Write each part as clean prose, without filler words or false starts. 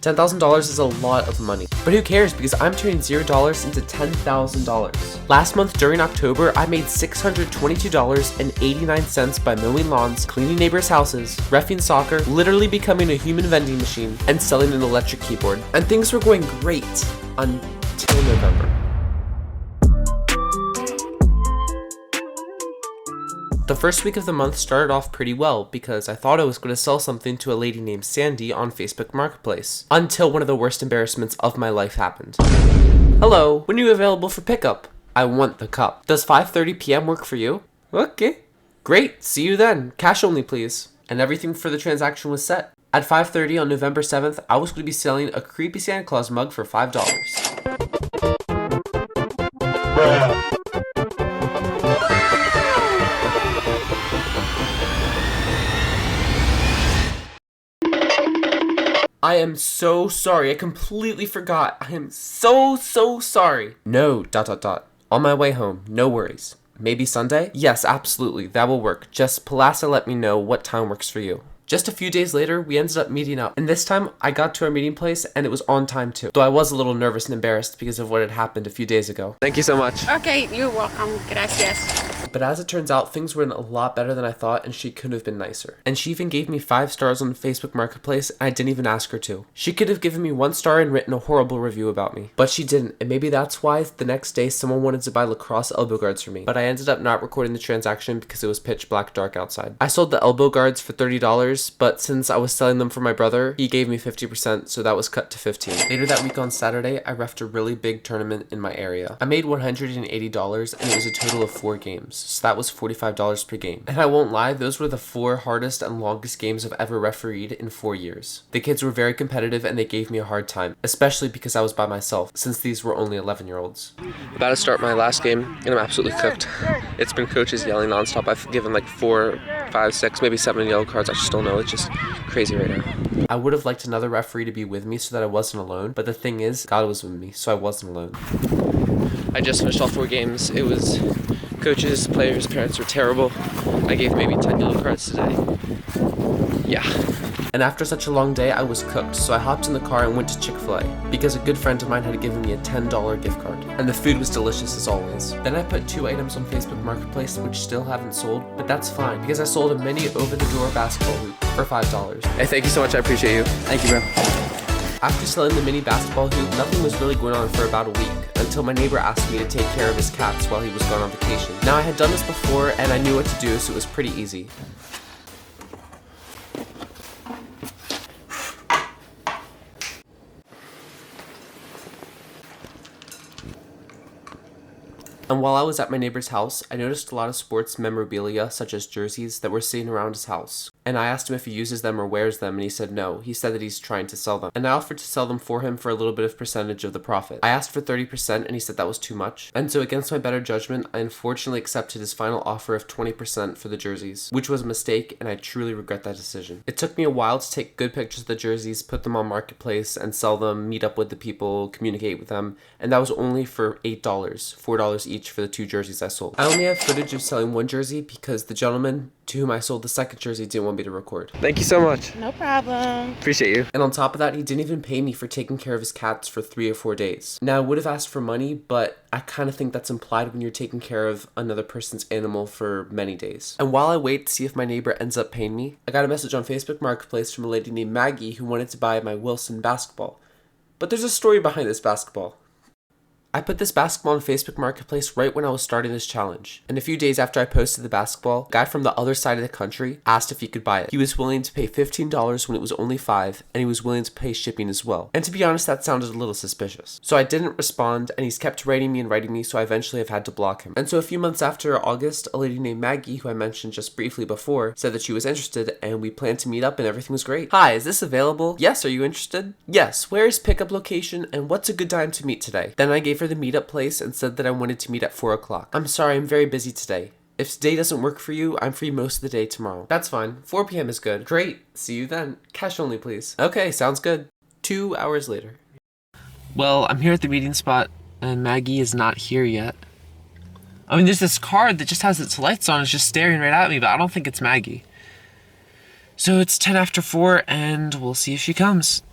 $10,000 is a lot of money, but who cares because I'm turning $0 into $10,000. Last month during October, I made $622.89 by mowing lawns, cleaning neighbors' houses, reffing soccer, literally becoming a human vending machine, and selling an electric keyboard. And things were going great until November. The first week of the month started off pretty well because I thought I was going to sell something to a lady named Sandy on Facebook Marketplace, until one of the worst embarrassments of my life happened. Hello, when are you available for pickup? I want the cup. Does 5:30 p.m. work for you? Okay. Great, see you then. Cash only please. And everything for the transaction was set. At 5:30 on November 7th, I was going to be selling a creepy Santa Claus mug for $5. I am so sorry. I completely forgot. I am so sorry. No, ... On my way home. No worries. Maybe Sunday? Yes, absolutely. That will work. Just Palasa let me know what time works for you. Just a few days later, we ended up meeting up. And this time, I got to our meeting place and it was on time too. Though I was a little nervous and embarrassed because of what had happened a few days ago. Thank you so much. Okay, you're welcome. Gracias. But as it turns out, things went a lot better than I thought and she couldn't have been nicer. And she even gave me 5 stars on Facebook Marketplace and I didn't even ask her to. She could have given me 1 star and written a horrible review about me. But she didn't, and maybe that's why the next day someone wanted to buy lacrosse elbow guards for me. But I ended up not recording the transaction because it was pitch black dark outside. I sold the elbow guards for $30, but since I was selling them for my brother, he gave me 50%, so that was cut to $15. Later that week on Saturday, I reffed a really big tournament in my area. I made $180 and it was a total of 4 games, so that was $45 per game. And I won't lie, those were the 4 hardest and longest games I've ever refereed in 4 years. The kids were very competitive and they gave me a hard time, especially because I was by myself, since these were only 11-year-olds. About to start my last game, and I'm absolutely cooked. It's been coaches yelling nonstop. I've given like 4, 5, 6, maybe 7 yellow cards. I just don't know. It's just crazy right now. I would have liked another referee to be with me so that I wasn't alone, but the thing is, God was with me, so I wasn't alone. I just finished all 4 games. It was coaches, players, parents were terrible. I gave maybe 10 yellow cards today. Yeah. And after such a long day, I was cooked, so I hopped in the car and went to Chick-fil-A, because a good friend of mine had given me a $10 gift card, and the food was delicious as always. Then I put 2 items on Facebook Marketplace which still haven't sold, but that's fine, because I sold a mini over-the-door basketball hoop for $5. Hey, thank you so much, I appreciate you. Thank you, bro. After selling the mini basketball hoop, nothing was really going on for about a week, until my neighbor asked me to take care of his cats while he was gone on vacation. Now I had done this before, and I knew what to do, so it was pretty easy. And while I was at my neighbor's house, I noticed a lot of sports memorabilia, such as jerseys, that were sitting around his house. And I asked him if he uses them or wears them, and he said no. He said that he's trying to sell them. And I offered to sell them for him for a little bit of percentage of the profit. I asked for 30%, and he said that was too much. And so against my better judgment, I unfortunately accepted his final offer of 20% for the jerseys, which was a mistake, and I truly regret that decision. It took me a while to take good pictures of the jerseys, put them on Marketplace, and sell them, meet up with the people, communicate with them, and that was only for $8, $4 each for the 2 jerseys I sold. I only have footage of selling 1 jersey because the gentleman to whom I sold the 2nd jersey didn't want me to record. Thank you so much. No problem. Appreciate you. And on top of that, he didn't even pay me for taking care of his cats for 3 or 4 days. Now, I would have asked for money, but I kind of think that's implied when you're taking care of another person's animal for many days. And while I wait to see if my neighbor ends up paying me, I got a message on Facebook Marketplace from a lady named Maggie who wanted to buy my Wilson basketball. But there's a story behind this basketball. I put this basketball on Facebook Marketplace right when I was starting this challenge. And a few days after I posted the basketball, a guy from the other side of the country asked if he could buy it. He was willing to pay $15 when it was only $5, and he was willing to pay shipping as well. And to be honest, that sounded a little suspicious. So I didn't respond, and he's kept writing me, so I eventually have had to block him. And so a few months after August, a lady named Maggie, who I mentioned just briefly before, said that she was interested, and we planned to meet up and everything was great. Hi, is this available? Yes, are you interested? Yes, where is pickup location, and what's a good time to meet today? Then I gave her the meetup place and said that I wanted to meet at 4 o'clock. I'm sorry, I'm very busy today. If today doesn't work for you, I'm free most of the day tomorrow. That's fine. 4 p.m. is good. Great. See you then. Cash only, please. Okay, sounds good. 2 hours later. Well, I'm here at the meeting spot, and Maggie is not here yet. I mean, there's this card that just has its lights on. It's just staring right at me, but I don't think it's Maggie. So it's 10 after 4, and we'll see if she comes.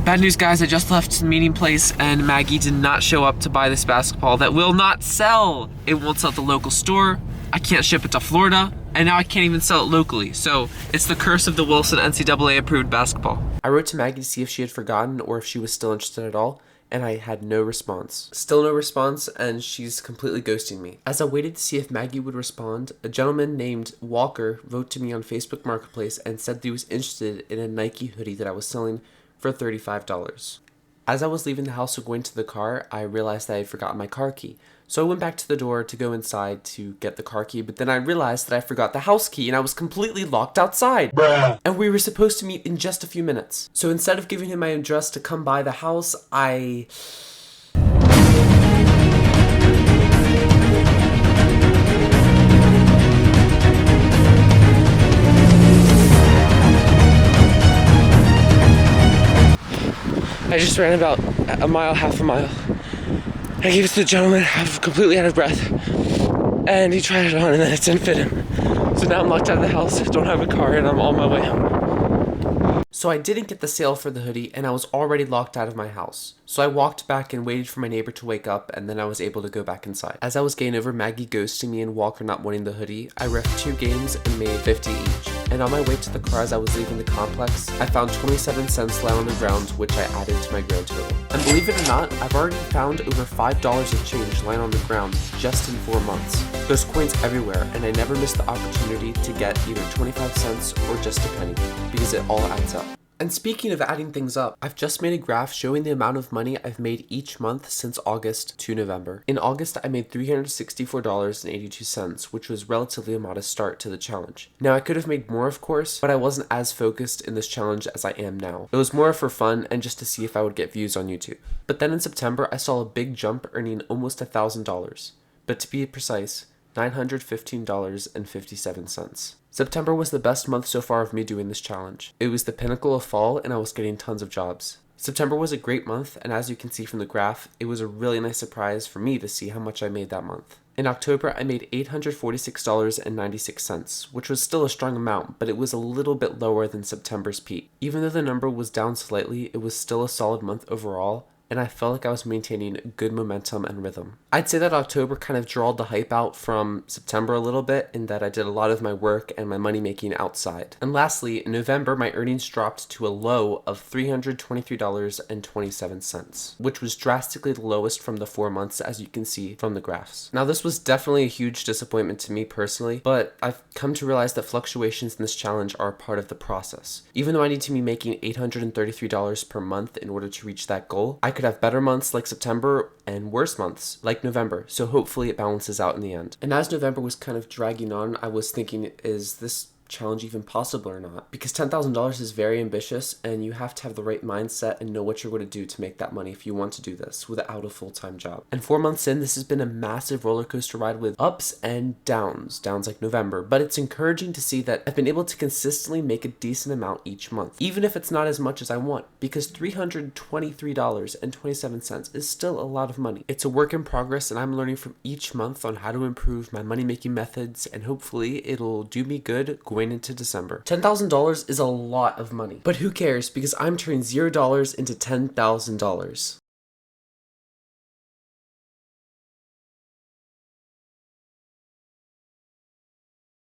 Bad news, guys, I just left the meeting place and Maggie did not show up to buy this basketball that will not sell. It won't sell at the local store. I can't ship it to Florida, and now I can't even sell it locally. So it's the curse of the Wilson NCAA approved basketball. I wrote to Maggie to see if she had forgotten or if she was still interested at all, and I had no response. Still no response, and she's completely ghosting me. As I waited to see if Maggie would respond, a gentleman named Walker wrote to me on Facebook Marketplace and said that he was interested in a Nike hoodie that I was selling for $35. As I was leaving the house and going to the car, I realized that I had forgotten my car key. So I went back to the door to go inside to get the car key, but then I realized that I forgot the house key and I was completely locked outside. Bruh. And we were supposed to meet in just a few minutes. So instead of giving him my address to come by the house, I just ran about a mile, half a mile. I gave it to the gentleman, I'm completely out of breath. And he tried it on and then it didn't fit him. So now I'm locked out of the house, don't have a car, and I'm on my way home. So I didn't get the sale for the hoodie and I was already locked out of my house. So I walked back and waited for my neighbor to wake up and then I was able to go back inside. As I was getting over Maggie ghosting me and Walker not wanting the hoodie, I reffed 2 games and made 50 each. And on my way to the car as I was leaving the complex, I found 27 cents lying on the ground, which I added to my grand total. And believe it or not, I've already found over $5 of change lying on the ground just in 4 months. There's coins everywhere and I never missed the opportunity to get either 25 cents or just a penny, because it all adds up. And speaking of adding things up, I've just made a graph showing the amount of money I've made each month since August to November. In August, I made $364.82, which was relatively a modest start to the challenge. Now, I could have made more, of course, but I wasn't as focused in this challenge as I am now. It was more for fun and just to see if I would get views on YouTube. But then in September, I saw a big jump, earning almost $1,000. But to be precise, $915.57. September was the best month so far of me doing this challenge. It was the pinnacle of fall and I was getting tons of jobs. September was a great month, and as you can see from the graph, it was a really nice surprise for me to see how much I made that month. In October, I made $846.96, which was still a strong amount, but it was a little bit lower than September's peak. Even though the number was down slightly, it was still a solid month overall, and I felt like I was maintaining good momentum and rhythm. I'd say that October kind of drawled the hype out from September a little bit, in that I did a lot of my work and my money making outside. And lastly, in November, my earnings dropped to a low of $323.27, which was drastically the lowest from the 4 months, as you can see from the graphs. Now, this was definitely a huge disappointment to me personally, but I've come to realize that fluctuations in this challenge are a part of the process. Even though I need to be making $833 per month in order to reach that goal, I could have better months like September and worse months like November, so hopefully it balances out in the end. And as November was kind of dragging on, I was thinking, is this challenge even possible or not? Because $10,000 is very ambitious and you have to have the right mindset and know what you're going to do to make that money if you want to do this without a full-time job. And 4 months in, this has been a massive roller coaster ride with ups and downs like November, but it's encouraging to see that I've been able to consistently make a decent amount each month, even if it's not as much as I want, because $323.27 is still a lot of money. It's a work in progress and I'm learning from each month on how to improve my money-making methods, and hopefully it'll do me good going into December. $10,000 is a lot of money, but who cares, because I'm turning $0 into $10,000.